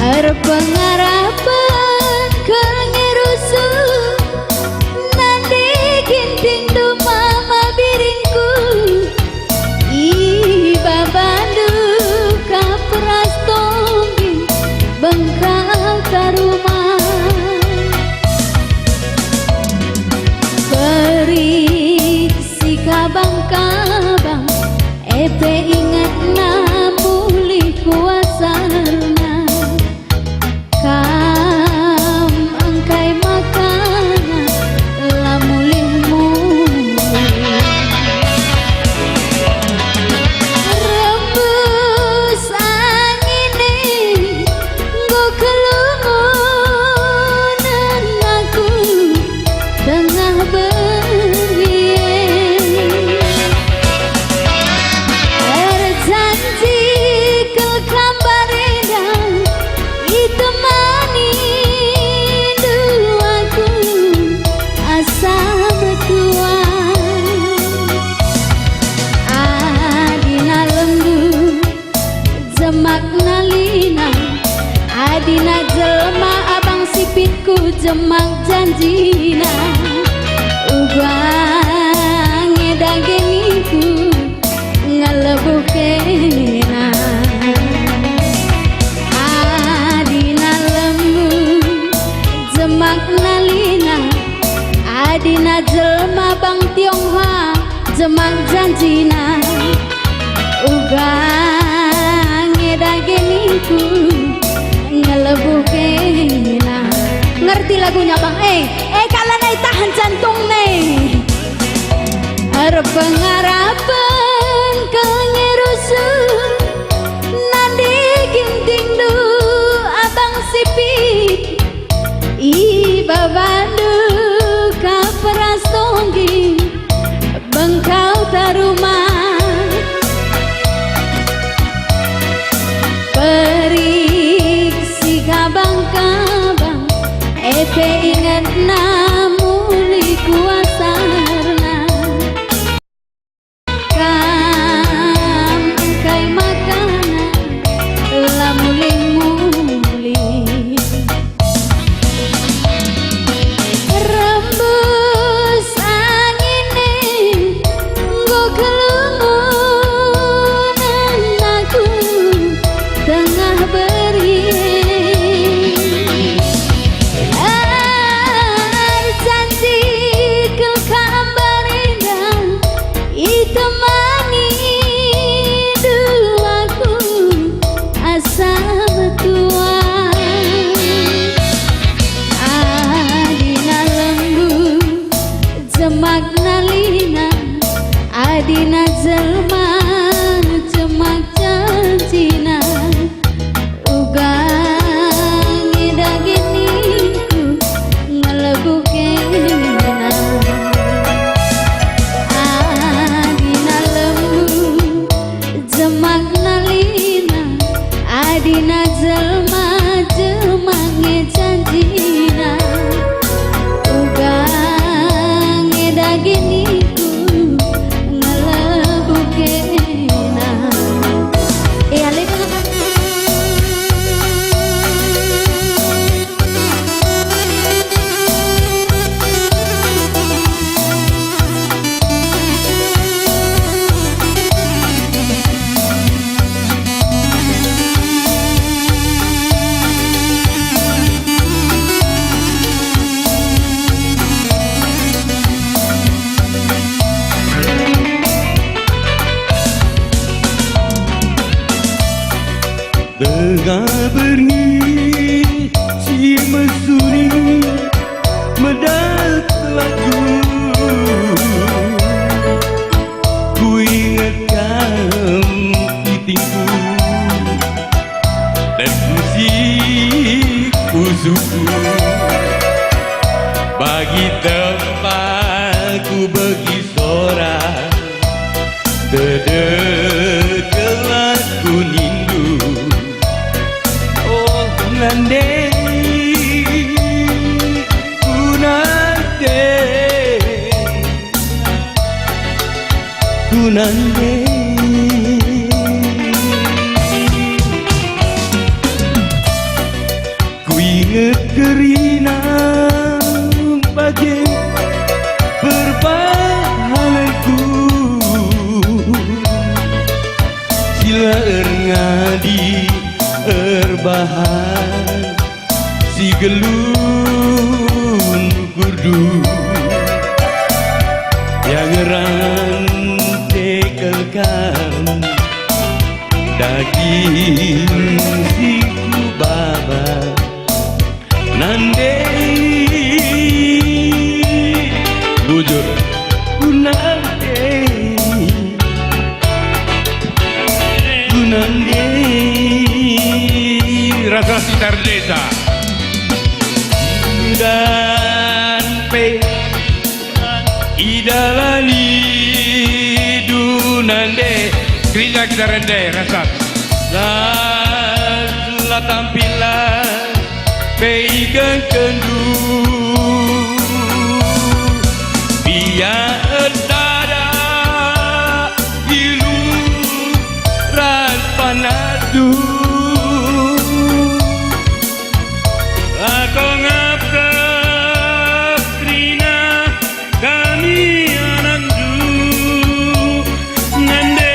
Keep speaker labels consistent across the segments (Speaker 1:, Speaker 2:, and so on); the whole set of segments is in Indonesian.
Speaker 1: arep pengarapan kengerusu nandi ginting dumama biringku iba bandu kapras tonggi bengkal karumah perik si kabang-kabang epe ingat namuli kuasana kam angkai makanan lamulih-mulih rembus angine nggo kelungunan aku tengah adina jelma abang sipitku jemak janjina uga ngedageniku ngelebuh kena adina lembu jemak nalina adina jelma bang Tionghoa jemak janjina uga ngedageniku ngelebuh kena. Ngerti lagunya bang? Kalian ay tahan jantung nih. Arep pengarapan kengerusu nandi ginting du abang sipit iba bandu kapras tonggi bengkau tarumah kabang-kabang epe ingat namuli kuasarna kam angkai makanan lamulih-mulih rembus angine nggo kelungunan aku tengah jemak nalina adina jelma jemak janjina uga ngedageniku ngelebuh kena adina lembu jemak nalina adina jelma jemak ngejanjina uga giniku ngelebuh kena
Speaker 2: tengah bernyi si mesuri medat lagu ku ingatkan titingku dan musik usuku bagi tempat ku bagi sorak terdekat ku nindu nande kunande inget kerina bagai perbahananku sila ngadi erbahan si gelun kurdu yang rantekelkan daging siku baba nande bujur kunande
Speaker 3: rasa sitar desa
Speaker 2: dan pe idalani dunande
Speaker 3: kerja kita rendai rasa
Speaker 2: la tampilan peigang kendu biar dada ilu ran panadu
Speaker 3: aku ngapkap Trina kami anandu nande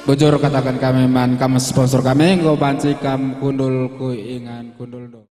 Speaker 4: Bujur katakan kami man kam sponsor kami nggo banci kam kundul ku ingan kundul do.